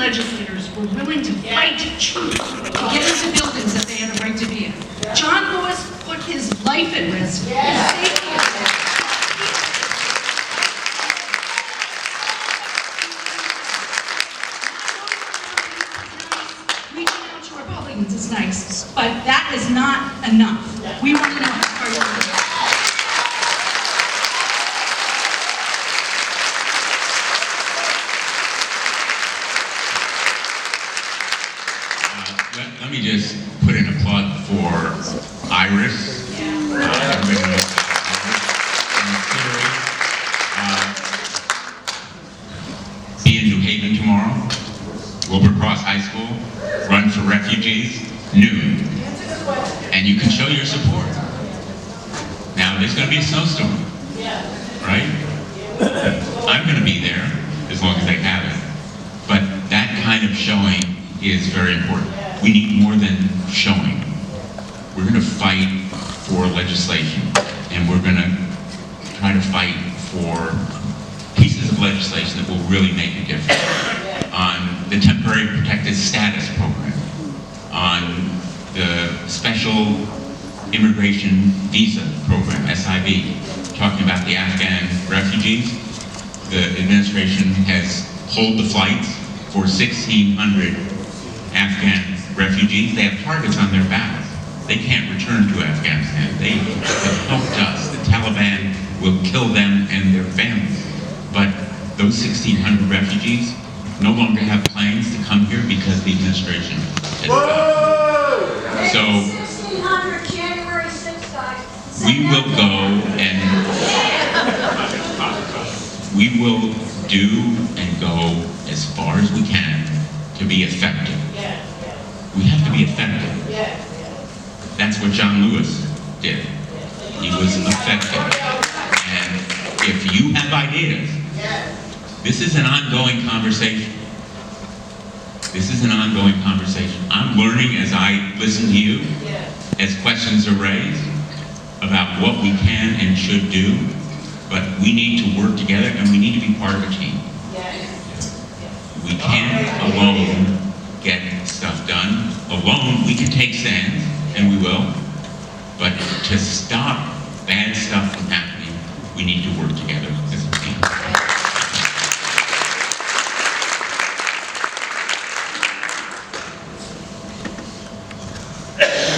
legislators were willing to fight truth to get into buildings that they had a right to be in. John Lewis put his life at risk. His safety at risk. Reaching out to Republicans is nice, but that is not enough. We want to know how you're doing. Let me just put in a plug for Iris. Everybody knows Iris. Be in New Haven tomorrow. Wilbur-Cross High School. Run for Refugees. Noon. And you can show your support. Now, there's going to be a snowstorm. Right? I'm going to be there as long as they have it. But that kind of showing is very important. We need more than showing. We're going to fight for legislation, and we're going to try to fight for pieces of legislation that will really make a difference. On the temporary protected status program, on the special immigration visa program, SIV, talking about the Afghan refugees. The administration has pulled the flights for 1,600 Afghan refugees. They have targets on their backs. They can't return to Afghanistan. They have helped us. The Taliban will kill them and their families. But those 1,600 refugees no longer have plans to come here because the administration has stopped. So January 6th, guys. we will go and we will do and go as far as we can to be effective. We have to be effective. That's what John Lewis did. He was effective. And if you have ideas, this is an ongoing conversation. This is an ongoing conversation. I'm learning as I listen to you, as questions are raised about what we can and should do, but we need to work together and we need to be part of a team. We can't alone get stuff done. Alone, we can take stands, and we will, but to stop bad stuff from happening, we need to work together as a team.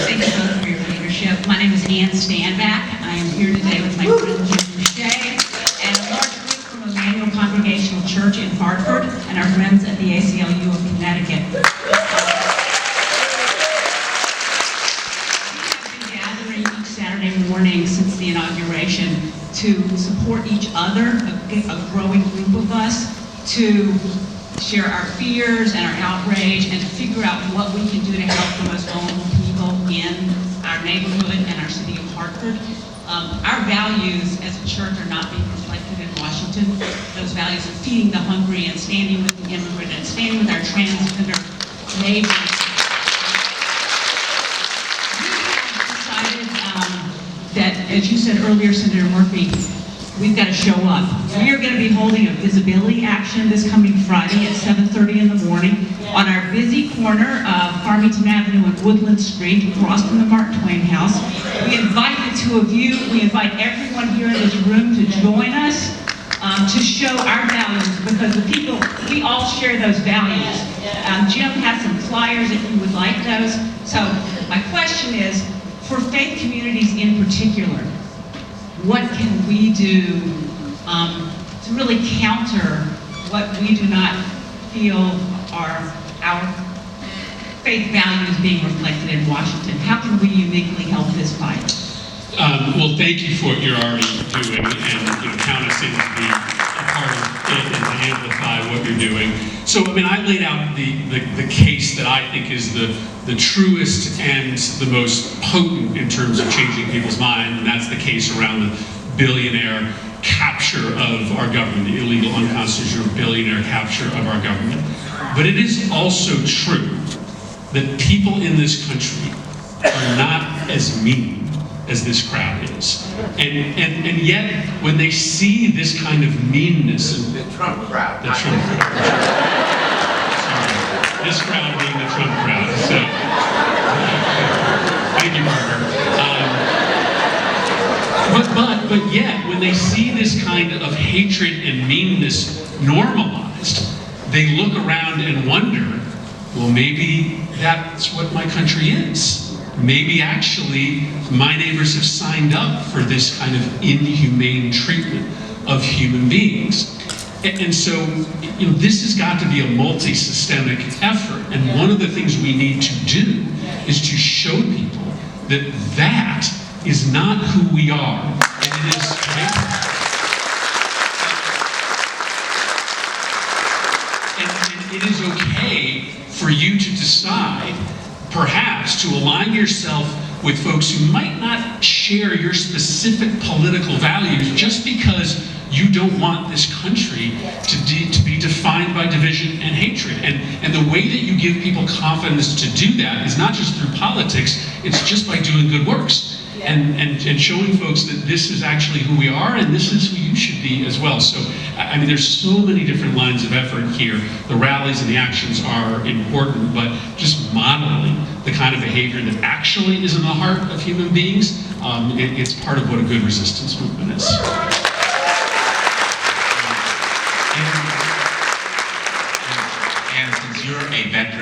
Thank you both for your leadership. My name is Ann Standback. I am here today with my friend Jim Boucher and a large group from Emmanuel Congregational Church in Hartford and our friends at the ACLU of Connecticut. We have been gathering each Saturday morning since the inauguration to support each other, a growing group of us, to share our fears and our outrage and to figure out what we can do to help the most vulnerable people in our neighborhood and our city of Hartford. Our values as a church are not being reflected in Washington. Those values of feeding the hungry and standing with the immigrant and standing with our transgender neighbors. We have decided that, as you said earlier, Senator Murphy, we've got to show up. We are going to be holding a visibility action this coming Friday at 7:30 in the morning on our busy corner of Farmington Avenue and Woodland Street, across from the Mark Twain House. We invite the two of you, we invite everyone here in this room to join us to show our values, because the people, we all share those values. Jim has some flyers if you would like those. So my question is, for faith communities in particular, what can we do to really counter what we do not feel are our faith values being reflected in Washington? How can we uniquely help this fight? Well, thank you for what you're already doing, and count us in to be a part of it and to amplify what you're doing. So, I mean, I laid out the case that I think is the truest and the most potent in terms of changing people's mind, and that's the case around the billionaire capture of our government, the illegal, unconstitutional billionaire capture of our government. But it is also true that people in this country are not as mean as this crowd is. And yet, when they see this kind of meanness... The Trump crowd. The Trump crowd. Sorry. this crowd being the Trump crowd. So, thank you, Parker. But yet, when they see this kind of hatred and meanness normalized, they look around and wonder, well, maybe that's what my country is. Maybe actually my neighbors have signed up for this kind of inhumane treatment of human beings. And so, this has got to be a multi-systemic effort. And one of the things we need to do is to show people that that is not who we are. And it is, and it is okay for you to decide, perhaps, to align yourself with folks who might not share your specific political values just because you don't want this country to be defined by division and hatred. And the way that you give people confidence to do that is not just through politics, it's just by doing good works. And showing folks that this is actually who we are and this is who you should be as well. So, I mean, there's so many different lines of effort here. The rallies and the actions are important, but just modeling the kind of behavior that actually is in the heart of human beings, it's part of what a good resistance movement is. And since you're a veteran